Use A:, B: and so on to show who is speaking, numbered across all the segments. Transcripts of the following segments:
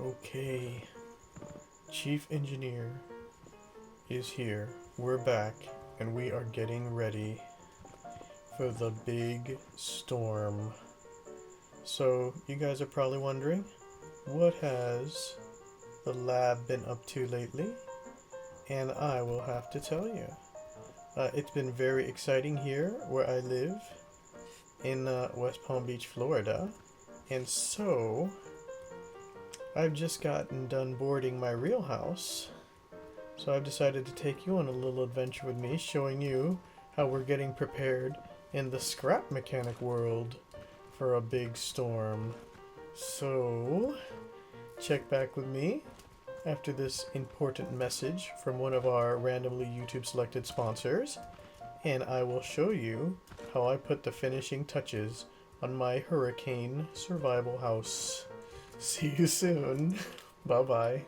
A: Okay, Chief Engineer is here. We're back, and we are getting ready for the big storm. So, you guys are probably wondering, what has the lab been up to lately? And I will have to tell you. It's been very exciting here where I live in West Palm Beach, Florida. And so, I've just gotten done boarding my real house. So I've decided to take you on a little adventure with me, showing you how we're getting prepared in the scrap mechanic world for a big storm. So, check back with me after this important message from one of our randomly YouTube selected sponsors, and I will show you how I put the finishing touches on my hurricane survival house. See you soon. Bye bye.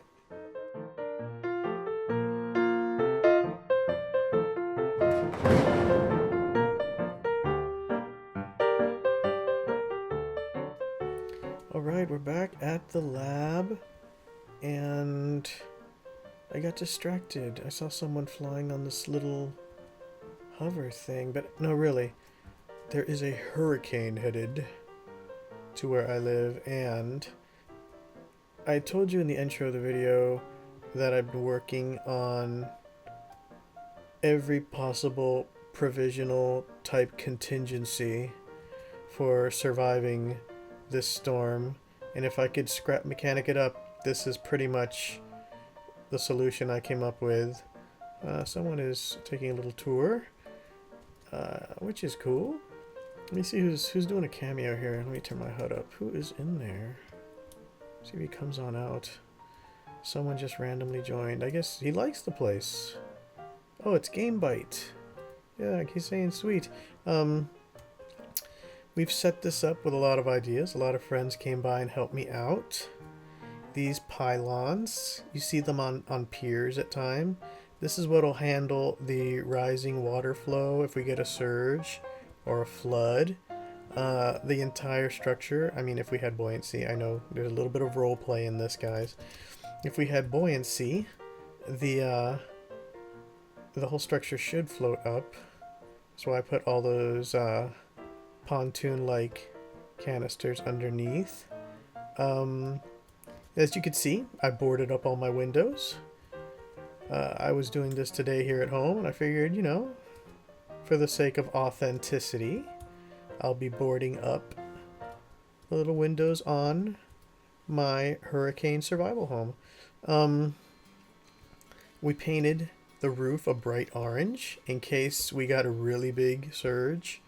A: Alright, we're back at the lab, and I got distracted. I saw someone flying on this little hover thing, but no, really. There is a hurricane headed to where I live, and I told you in the intro of the video that I've been working on every possible provisional type contingency for surviving this storm, and if I could scrap mechanic it up, this is pretty much the solution I came up with. Someone is taking a little tour, which is cool. Let me see who's doing a cameo here. Let me turn my HUD up. Who is in there? See if he comes on out. Someone just randomly joined. I guess he likes the place. Oh, it's Game-Byte. Yeah, he's saying sweet. We've set this up with a lot of ideas. A lot of friends came by and helped me out. These pylons, you see them on piers at time. This is what will handle the rising water flow if we get a surge or a flood. The entire structure, I mean, if we had buoyancy, I know there's a little bit of role play in this, guys. If we had buoyancy, the whole structure should float up. So I put all those pontoon-like canisters underneath. As you can see, I boarded up all my windows. I was doing this today here at home, and I figured, you know, for the sake of authenticity, I'll be boarding up the little windows on my hurricane survival home. We painted the roof a bright orange in case we got a really big surge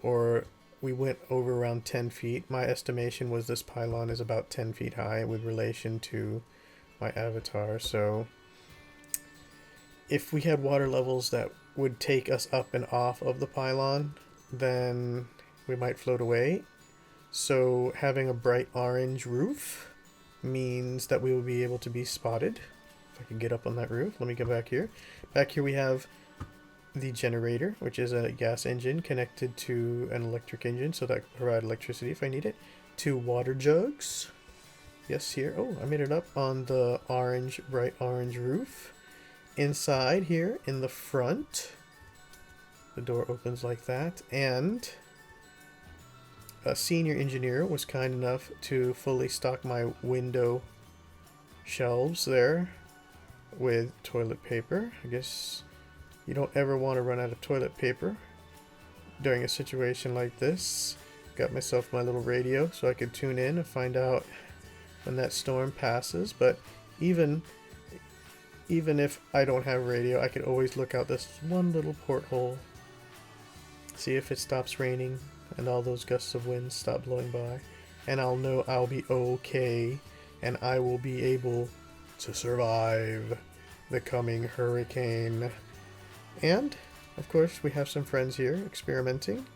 A: or we went over around 10 feet. My estimation was this pylon is about 10 feet high with relation to my avatar. So if we had water levels that would take us up and off of the pylon, then we might float away. So having a bright orange roof means that we will be able to be spotted. If I can get up on that roof, let me go back here. Back here we have the generator, which is a gas engine connected to an electric engine, so that can provide electricity if I need it. 2 water jugs. Yes, here. Oh, I made it up on the orange, bright orange roof. Inside here, in the front, the door opens like that, and a senior engineer was kind enough to fully stock my window shelves there with toilet paper. I guess you don't ever want to run out of toilet paper during a situation like this. Got myself my little radio so I could tune in and find out when that storm passes. But even if I don't have radio, I could always look out this one little porthole, see if it stops raining and all those gusts of wind stop blowing by, and I'll know I'll be okay and I will be able to survive the coming hurricane. And of course we have some friends here experimenting.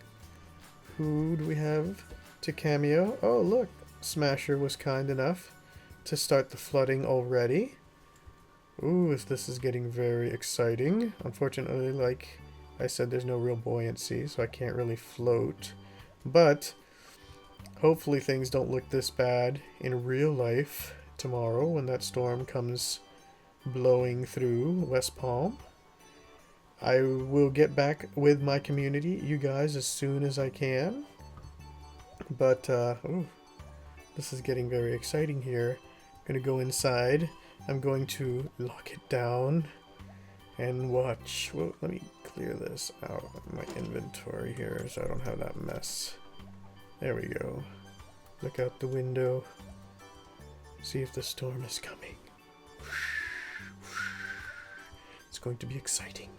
A: Who do we have to cameo? Oh look, Smasher was kind enough to start the flooding already. Ooh, this is getting very exciting. Unfortunately, like I said, there's no real buoyancy, so I can't really float. But Hopefully things don't look this bad in real life tomorrow when that storm comes blowing through West Palm. I will get back with my community, you guys, as soon as I can. But, ooh, this is getting very exciting here. I'm gonna go inside. I'm going to lock it down and watch. Well, let me clear this out of my inventory here so I don't have that mess. There we go. Look out the window. See if the storm is coming. It's going to be exciting.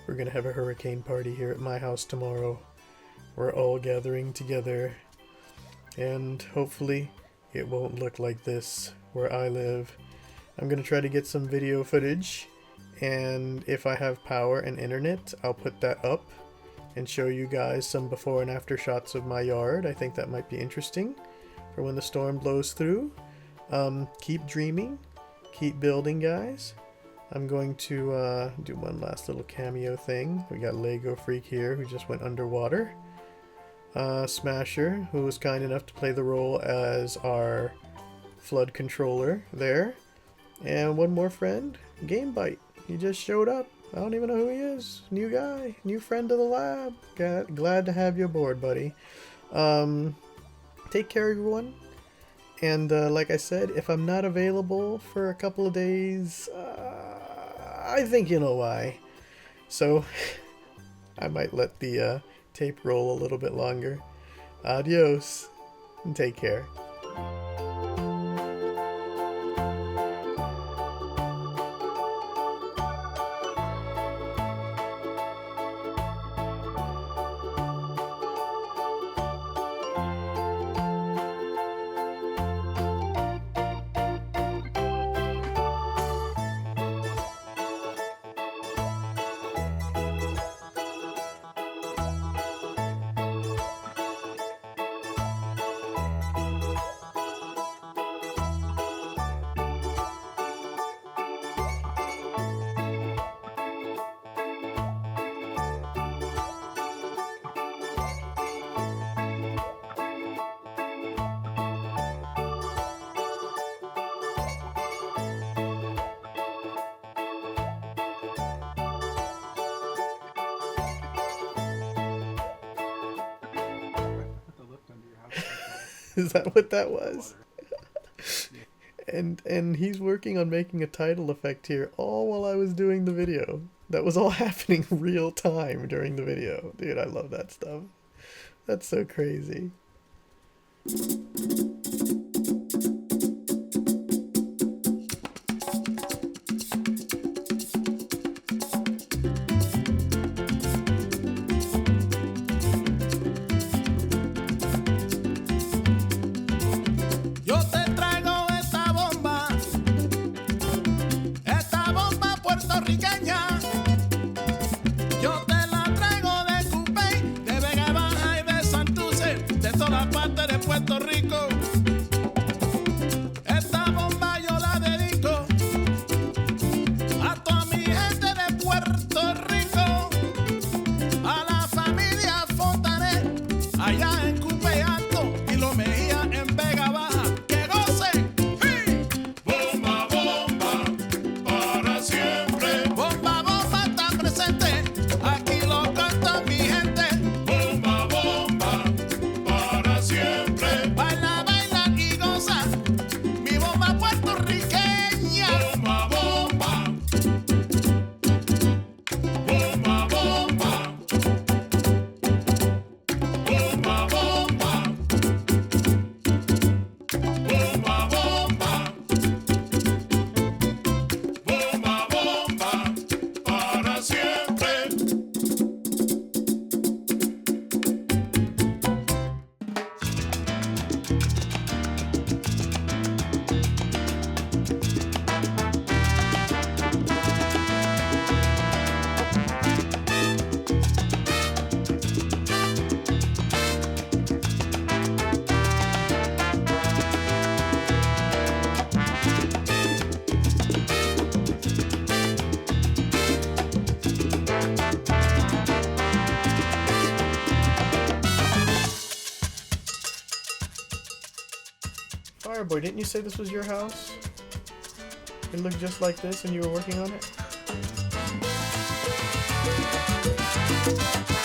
A: We're gonna have a hurricane party here at my house tomorrow. We're all gathering together, and hopefully it won't look like this where I live. I'm gonna try to get some video footage, and if I have power and internet, I'll put that up and show you guys some before and after shots of my yard. I think that might be interesting for when the storm blows through. Keep dreaming, keep building, guys. I'm going to do one last little cameo thing. We got Legofreak here, who just went underwater. Smasher, who was kind enough to play the role as our flood controller there. And one more friend, Game-Byte. He just showed up. I don't even know who he is. New guy, new friend of the lab. Glad to have you aboard, buddy. Take care, everyone. And like I said, if I'm not available for a couple of days, I think you know why. So I might let the tape roll a little bit longer. Adios, and take care. Is that what that was? And he's working on making a title effect here all while I was doing the video. That was all happening real time during the video. Dude, I love that stuff. That's so crazy.
B: Yo te la traigo de Coupé, de Vega Baja y de Santurce, de todas partes de Puerto Rico.
A: Fireboy, didn't you say this was your house? It looked just like this and you were working on it?